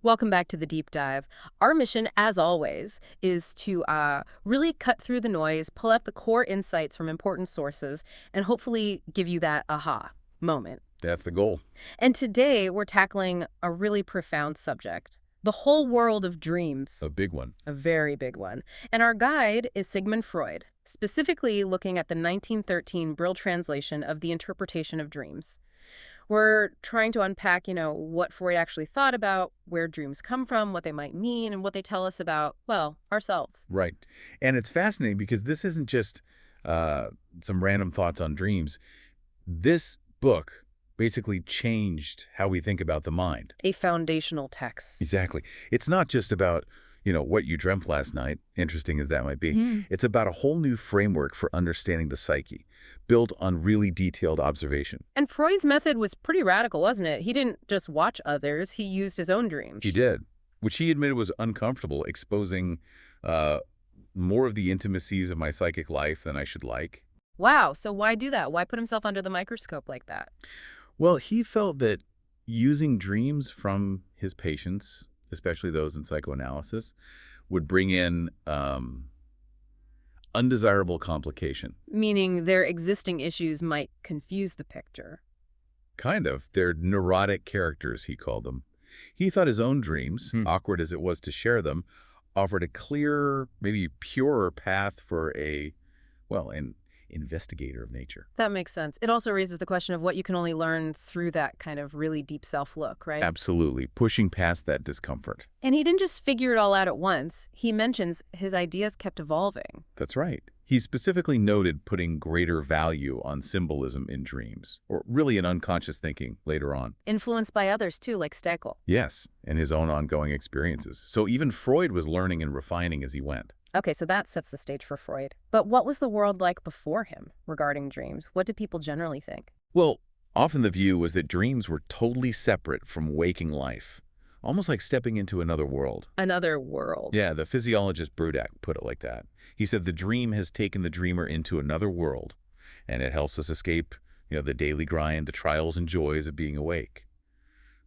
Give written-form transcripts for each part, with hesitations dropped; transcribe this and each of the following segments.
Welcome back to the deep dive. Our mission, as always, is to really cut through the noise, pull out the core insights from important sources, and hopefully give you that aha moment. That's the goal. And today we're tackling a really profound subject, the whole world of dreams, A big one. a very big one. And our guide is Sigmund Freud, specifically looking at the 1913 Brill translation of The Interpretation of Dreams. We're trying to unpack, what Freud actually thought about, where dreams come from, what they might mean, and what they tell us about, well, ourselves. Right. And it's fascinating because this isn't just some random thoughts on dreams. This book basically changed how we think about the mind. A foundational text. Exactly. It's not just about, what you dreamt last night, interesting as that might be. Mhm. It's about a whole new framework for understanding the psyche, built on really detailed observation. And Freud's method was pretty radical, wasn't it? He didn't just watch others, he used his own dreams. He did, which he admitted was uncomfortable, exposing more of the intimacies of my psychic life than I should like. Wow, so why do that? Why put himself under the microscope like that? Well, he felt that using dreams from his patients, especially those in psychoanalysis, would bring in undesirable complication. Meaning their existing issues might confuse the picture. Kind of. They're neurotic characters, he called them. He thought his own dreams, awkward as it was to share them, offered a clearer, maybe purer path for an investigator of nature. That makes sense. It also raises the question of what you can only learn through that kind of really deep self-look, right? Absolutely. Pushing past that discomfort. And he didn't just figure it all out at once. He mentions his ideas kept evolving. That's right. He specifically noted putting greater value on symbolism in dreams, or really in unconscious thinking later on. Influenced by others, too, like Steckel. Yes, and his own ongoing experiences. So even Freud was learning and refining as he went. Okay, so that sets the stage for Freud. But what was the world like before him regarding dreams? What did people generally think? Well, often the view was that dreams were totally separate from waking life, almost like stepping into another world. Another world. Yeah, the physiologist Brudak put it like that. He said the dream has taken the dreamer into another world, and it helps us escape, the daily grind, the trials and joys of being awake.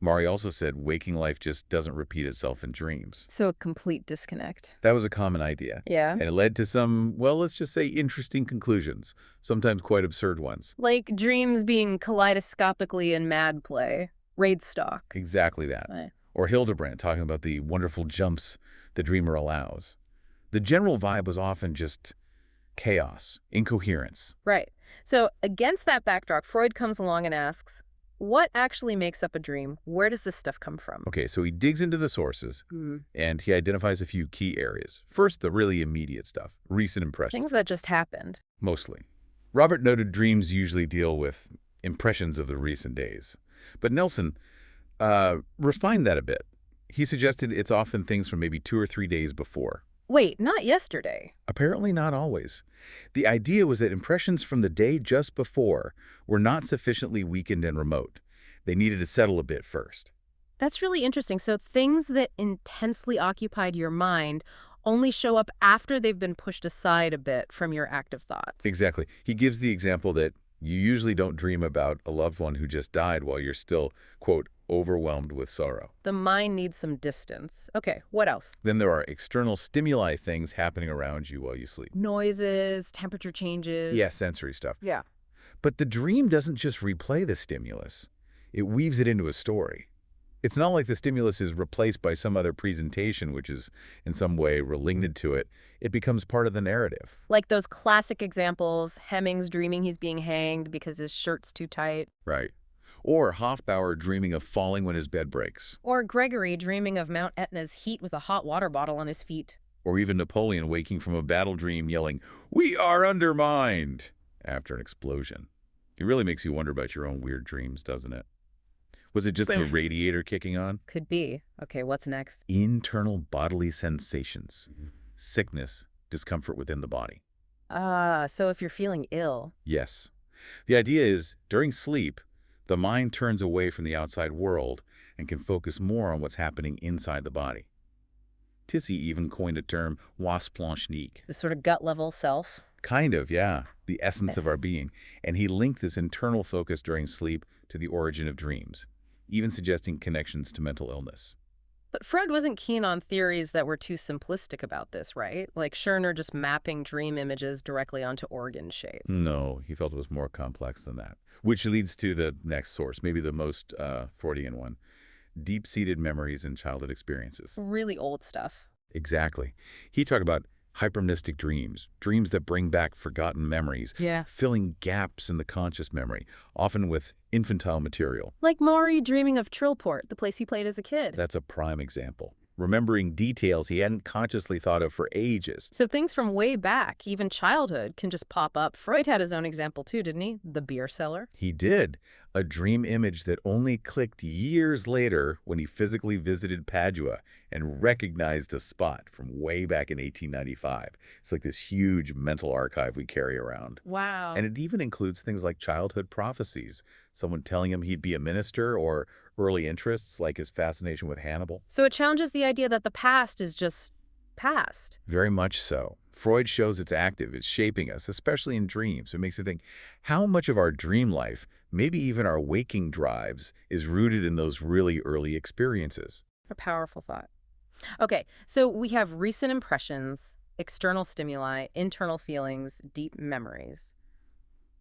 Mari also said waking life just doesn't repeat itself in dreams. So a complete disconnect. That was a common idea. Yeah. And it led to some, well, let's just say interesting conclusions, sometimes quite absurd ones. Like dreams being kaleidoscopically in mad play. Raidstock. Exactly that. Right. Or Hildebrandt talking about the wonderful jumps the dreamer allows. The general vibe was often just chaos, incoherence. Right. So against that backdrop, Freud comes along and asks, what actually makes up a dream? Where does this stuff come from? Okay, so he digs into the sources, and he identifies a few key areas. First, the really immediate stuff, recent impressions. Things that just happened. Mostly. Robert noted dreams usually deal with impressions of the recent days. But Nelson refined that a bit. He suggested it's often things from maybe 2 or 3 days before. Wait, not yesterday. Apparently not always. The idea was that impressions from the day just before were not sufficiently weakened and remote. They needed to settle a bit first. That's really interesting. So things that intensely occupied your mind only show up after they've been pushed aside a bit from your active thoughts. Exactly. He gives the example that you usually don't dream about a loved one who just died while you're still, quote, overwhelmed with sorrow. The mind needs some distance. Okay, what else? Then there are external stimuli, things happening around you while you sleep. Noises, temperature changes. Yeah, sensory stuff. Yeah. But the dream doesn't just replay the stimulus. It weaves it into a story. It's not like the stimulus is replaced by some other presentation which is in some way related to it. It becomes part of the narrative. Like those classic examples, Hemming's dreaming he's being hanged because his shirt's too tight. Right. Or Hofbauer dreaming of falling when his bed breaks. Or Gregory dreaming of Mount Etna's heat with a hot water bottle on his feet. Or even Napoleon waking from a battle dream yelling, "We are undermined!" after an explosion. It really makes you wonder about your own weird dreams, doesn't it? Was it just the radiator kicking on? Could be. Okay, what's next? Internal bodily sensations. Sickness, discomfort within the body. So if you're feeling ill. Yes. The idea is, during sleep, the mind turns away from the outside world and can focus more on what's happening inside the body. Tissy even coined a term, was planchnique. The sort of gut-level self. Kind of, yeah. The essence of our being. And he linked this internal focus during sleep to the origin of dreams, even suggesting connections to mental illness. But Freud wasn't keen on theories that were too simplistic about this, right? Like Schirner just mapping dream images directly onto organ shape. No, he felt it was more complex than that, which leads to the next source, maybe the most Freudian one, deep-seated memories and childhood experiences. Really old stuff. Exactly. He talked about hypermnestic dreams, dreams that bring back forgotten memories, Yeah. filling gaps in the conscious memory, often with infantile material. Like Maury dreaming of Trillport, the place he played as a kid. That's a prime example. Remembering details he hadn't consciously thought of for ages. So things from way back, even childhood, can just pop up. Freud had his own example too, didn't he? The beer cellar. He did. A dream image that only clicked years later when he physically visited Padua and recognized a spot from way back in 1895. It's like this huge mental archive we carry around. Wow. And it even includes things like childhood prophecies, someone telling him he'd be a minister, or early interests like his fascination with Hannibal. So it challenges the idea that the past is just past. Very much so. Freud shows it's active, it's shaping us, especially in dreams. It makes you think how much of our dream life, maybe even our waking drives, is rooted in those really early experiences. A powerful thought. Okay, so we have recent impressions, external stimuli, internal feelings, deep memories.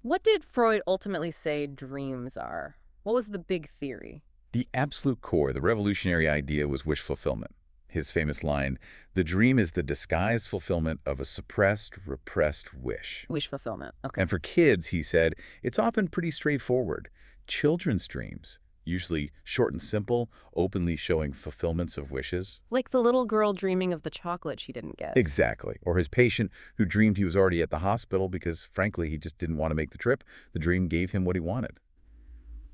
What did Freud ultimately say dreams are? What was the big theory? The absolute core, the revolutionary idea, was wish fulfillment. His famous line, "The dream is the disguised fulfillment of a suppressed, repressed wish." Wish fulfillment. Okay. And for kids, he said, it's often pretty straightforward. Children's dreams, usually short and simple, openly showing fulfillments of wishes. Like the little girl dreaming of the chocolate she didn't get. Exactly. Or his patient who dreamed he was already at the hospital because, frankly, he just didn't want to make the trip. The dream gave him what he wanted.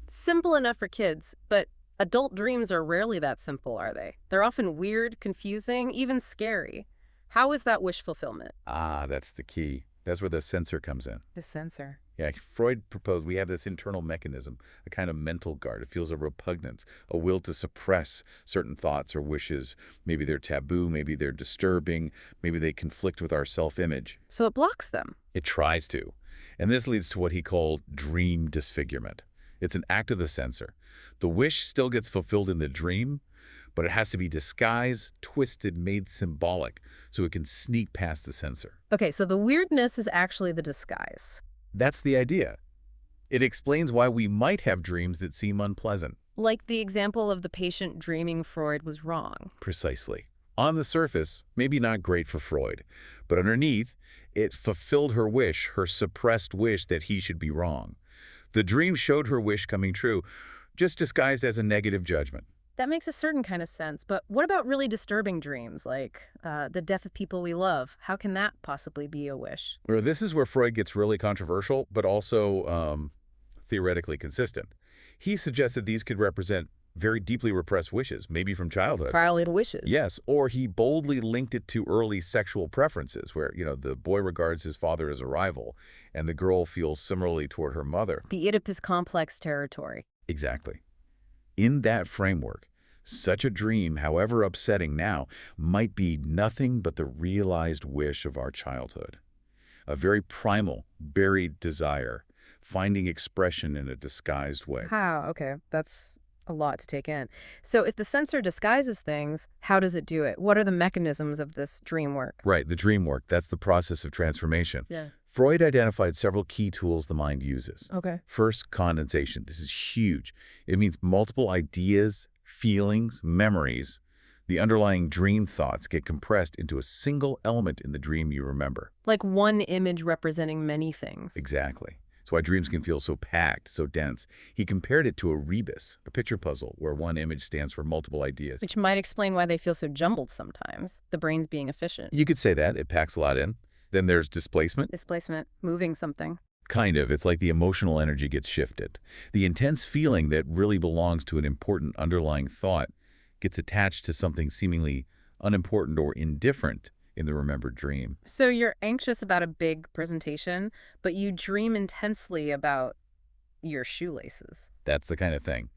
Simple enough for kids, but adult dreams are rarely that simple, are they? They're often weird, confusing, even scary. How is that wish fulfillment? Ah, that's the key. That's where the sensor comes in. The sensor. Yeah, Freud proposed we have this internal mechanism, a kind of mental guard. It feels a repugnance, a will to suppress certain thoughts or wishes. Maybe they're taboo, maybe they're disturbing, maybe they conflict with our self-image. So it blocks them. It tries to. And this leads to what he called dream disfigurement. It's an act of the censor. The wish still gets fulfilled in the dream, but it has to be disguised, twisted, made symbolic, so it can sneak past the censor. Okay, so the weirdness is actually the disguise. That's the idea. It explains why we might have dreams that seem unpleasant. Like the example of the patient dreaming Freud was wrong. Precisely. On the surface, maybe not great for Freud, but underneath, it fulfilled her wish, her suppressed wish that he should be wrong. The dream showed her wish coming true, just disguised as a negative judgment. That makes a certain kind of sense, but what about really disturbing dreams, like the death of people we love? How can that possibly be a wish? Well, this is where Freud gets really controversial, but also theoretically consistent. He suggested these could represent very deeply repressed wishes, maybe from childhood. Childhood wishes. Yes, or he boldly linked it to early sexual preferences, where, the boy regards his father as a rival, and the girl feels similarly toward her mother. The Oedipus complex territory. Exactly. In that framework, such a dream, however upsetting now, might be nothing but the realized wish of our childhood. A very primal, buried desire, finding expression in a disguised way. How? Okay, that's a lot to take in. So if the censor disguises things, how does it do it? What are the mechanisms of this dream work? Right, the dream work, that's the process of transformation. Yeah. Freud identified several key tools the mind uses. Okay. First, condensation. This is huge. It means multiple ideas, feelings, memories. The underlying dream thoughts get compressed into a single element in the dream you remember. Like one image representing many things. Exactly. That's why dreams can feel so packed, so dense. He compared it to a rebus, a picture puzzle, where one image stands for multiple ideas. Which might explain why they feel so jumbled sometimes, the brain's being efficient. You could say that. It packs a lot in. Then there's displacement. Displacement, moving something. Kind of. It's like the emotional energy gets shifted. The intense feeling that really belongs to an important underlying thought gets attached to something seemingly unimportant or indifferent in the remembered dream. So you're anxious about a big presentation, but you dream intensely about your shoelaces. That's the kind of thing.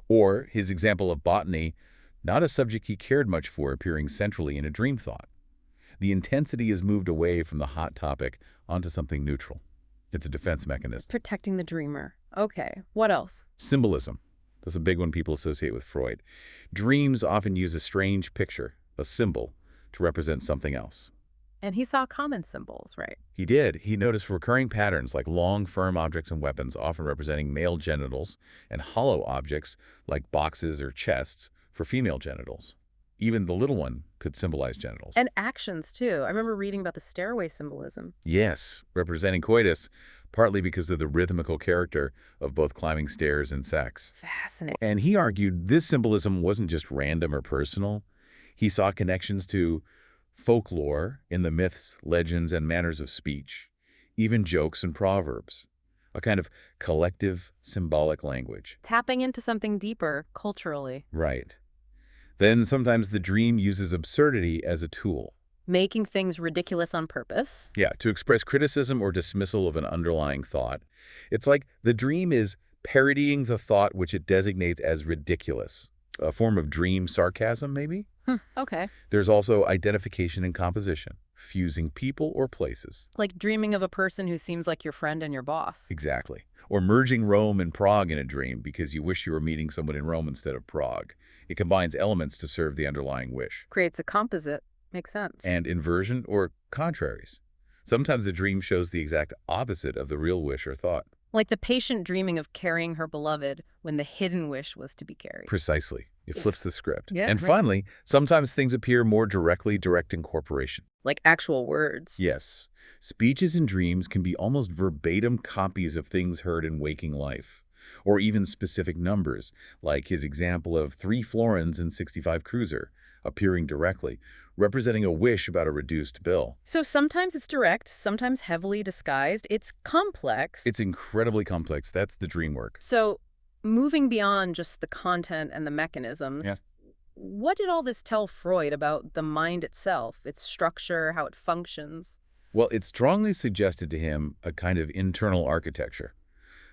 Or his example of botany, not a subject he cared much for appearing centrally in a dream thought. The intensity is moved away from the hot topic onto something neutral. It's a defense mechanism. Protecting the dreamer. Okay, what else? Symbolism. That's a big one people associate with Freud. Dreams often use a strange picture, a symbol, to represent something else. And he saw common symbols, right? He did. He noticed recurring patterns like long, firm objects and weapons, often representing male genitals, and hollow objects like boxes or chests for female genitals. Even the little one could symbolize genitals. And actions, too. I remember reading about the stairway symbolism. Yes, representing coitus, partly because of the rhythmical character of both climbing stairs and sex. Fascinating. And he argued this symbolism wasn't just random or personal. He saw connections to folklore in the myths, legends, and manners of speech, even jokes and proverbs, a kind of collective symbolic language. Tapping into something deeper culturally. Right. Then sometimes the dream uses absurdity as a tool. Making things ridiculous on purpose. Yeah, to express criticism or dismissal of an underlying thought. It's like the dream is parodying the thought which it designates as ridiculous. A form of dream sarcasm, maybe? Okay. There's also identification and composition, fusing people or places. Like dreaming of a person who seems like your friend and your boss. Exactly. Or merging Rome and Prague in a dream because you wish you were meeting someone in Rome instead of Prague. It combines elements to serve the underlying wish. Creates a composite. Makes sense. And inversion or contraries. Sometimes the dream shows the exact opposite of the real wish or thought. Like the patient dreaming of carrying her beloved when the hidden wish was to be carried. Precisely. It flips the script. Yeah, And right. finally, sometimes things appear more directly, direct incorporation. Like actual words. Yes. Speeches in dreams can be almost verbatim copies of things heard in waking life, or even specific numbers, like his example of 3 florins and 65 cruiser, appearing directly, representing a wish about a reduced bill. So sometimes it's direct, sometimes heavily disguised. It's complex. It's incredibly complex. That's the dream work. So moving beyond just the content and the mechanisms, Yeah. what did all this tell Freud about the mind itself, its structure, how it functions? Well, it strongly suggested to him a kind of internal architecture,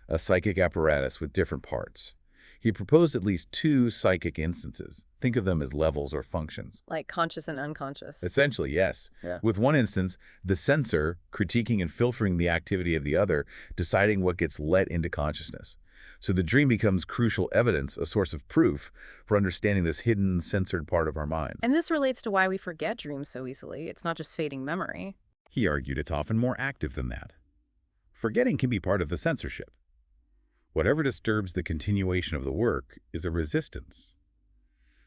a psychic apparatus with different parts. He proposed at least 2 psychic instances. Think of them as levels or functions. Like conscious and unconscious. Essentially, yes. Yeah. With one instance, the censor critiquing and filtering the activity of the other, deciding what gets let into consciousness. So the dream becomes crucial evidence, a source of proof for understanding this hidden, censored part of our mind. And this relates to why we forget dreams so easily. It's not just fading memory. He argued it's often more active than that. Forgetting can be part of the censorship. Whatever disturbs the continuation of the work is a resistance.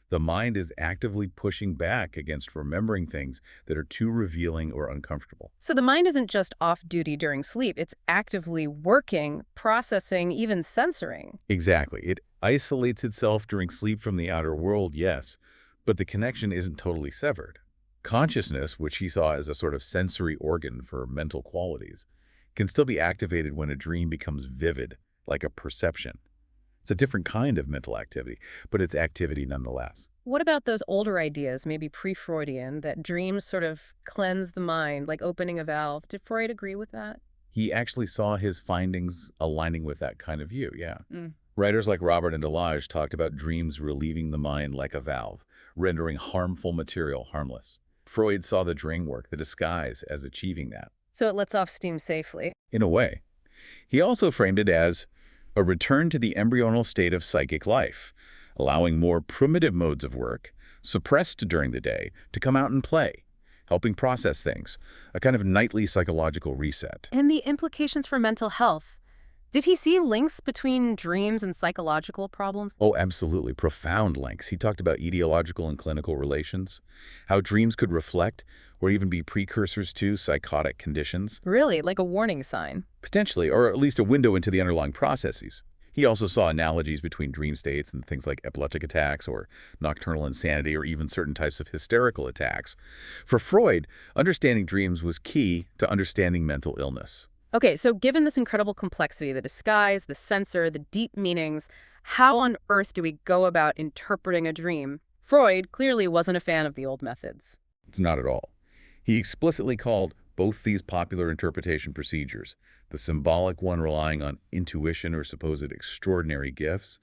The mind is actively pushing back against remembering things that are too revealing or uncomfortable. So the mind isn't just off duty during sleep. It's actively working, processing, even censoring. Exactly. It isolates itself during sleep from the outer world, yes, but the connection isn't totally severed. Consciousness, which he saw as a sort of sensory organ for mental qualities, can still be activated when a dream becomes vivid, like a perception. It's a different kind of mental activity, but it's activity nonetheless. What about those older ideas, maybe pre-Freudian, that dreams sort of cleanse the mind, like opening a valve? Did Freud agree with that? He actually saw his findings aligning with that kind of view, yeah. Mm. Writers like Robert and Delage talked about dreams relieving the mind like a valve, rendering harmful material harmless. Freud saw the dream work, the disguise, as achieving that. So it lets off steam safely. In a way. He also framed it as a return to the embryonal state of psychic life, allowing more primitive modes of work, suppressed during the day, to come out and play, helping process things, a kind of nightly psychological reset. And the implications for mental health. Did he see links between dreams and psychological problems? Oh, absolutely. Profound links. He talked about etiological and clinical relations, how dreams could reflect or even be precursors to psychotic conditions. Really, like a warning sign. Potentially, or at least a window into the underlying processes. He also saw analogies between dream states and things like epileptic attacks or nocturnal insanity or even certain types of hysterical attacks. For Freud, understanding dreams was key to understanding mental illness. Okay, so given this incredible complexity, the disguise, the censor, the deep meanings, how on earth do we go about interpreting a dream? Freud clearly wasn't a fan of the old methods. It's not at all. He explicitly called both these popular interpretation procedures, the symbolic one relying on intuition or supposed extraordinary gifts,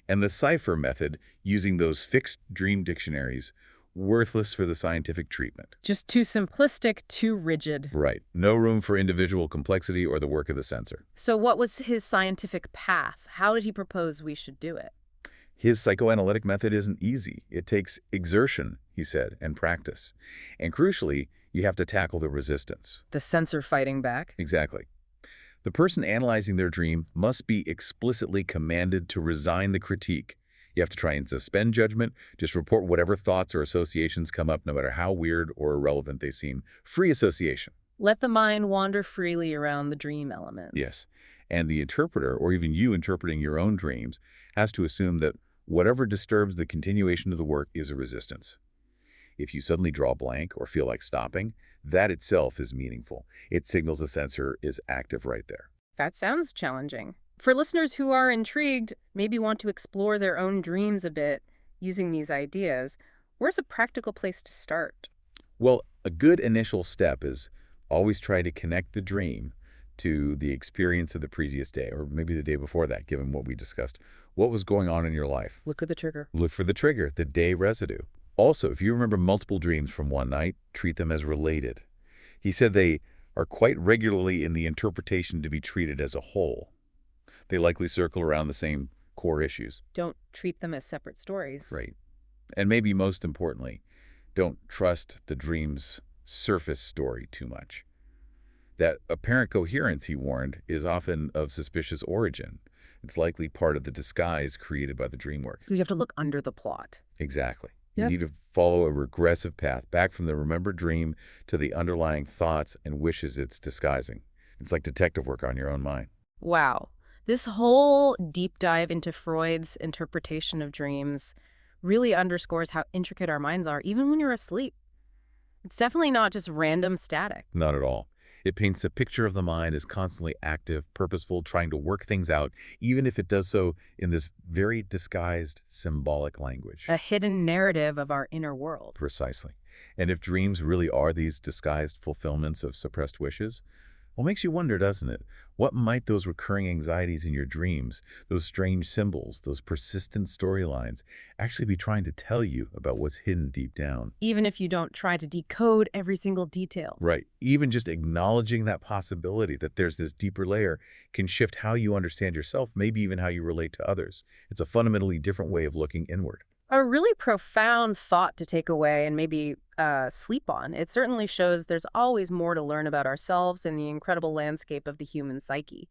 and the cipher method using those fixed dream dictionaries, worthless for the scientific treatment. Just too simplistic, too rigid. Right. No room for individual complexity or the work of the censor. So what was his scientific path? How did he propose we should do it? His psychoanalytic method isn't easy. It takes exertion, he said, and practice. And crucially, you have to tackle the resistance. The sensor fighting back. Exactly. The person analyzing their dream must be explicitly commanded to resign the critique. You have to try and suspend judgment, just report whatever thoughts or associations come up, no matter how weird or irrelevant they seem. Free association. Let the mind wander freely around the dream elements. Yes. And the interpreter, or even you interpreting your own dreams, has to assume that whatever disturbs the continuation of the work is a resistance. If you suddenly draw blank or feel like stopping, that itself is meaningful. It signals the sensor is active right there. That sounds challenging. For listeners who are intrigued, maybe want to explore their own dreams a bit using these ideas, where's a practical place to start? Well, a good initial step is always try to connect the dream to the experience of the previous day, or maybe the day before that, given what we discussed. What was going on in your life? Look at the trigger. Look for the trigger, the day residue. Also, if you remember multiple dreams from one night, treat them as related. He said they are quite regularly in the interpretation to be treated as a whole. They likely circle around the same core issues. Don't treat them as separate stories. Right. And maybe most importantly, don't trust the dream's surface story too much. That apparent coherence, he warned, is often of suspicious origin. It's likely part of the disguise created by the dream work. So you have to look under the plot. Exactly. Yep. You need to follow a regressive path back from the remembered dream to the underlying thoughts and wishes it's disguising. It's like detective work on your own mind. Wow. This whole deep dive into Freud's interpretation of dreams really underscores how intricate our minds are, even when you're asleep. It's definitely not just random static. Not at all. It paints a picture of the mind as constantly active, purposeful, trying to work things out, even if it does so in this very disguised, symbolic language. A hidden narrative of our inner world. Precisely. And if dreams really are these disguised fulfillments of suppressed wishes, well, makes you wonder, doesn't it? What might those recurring anxieties in your dreams, those strange symbols, those persistent storylines, actually be trying to tell you about what's hidden deep down? Even if you don't try to decode every single detail. Right. Even just acknowledging that possibility that there's this deeper layer can shift how you understand yourself, maybe even how you relate to others. It's a fundamentally different way of looking inward. A really profound thought to take away and maybe sleep on. It certainly shows there's always more to learn about ourselves and the incredible landscape of the human psyche.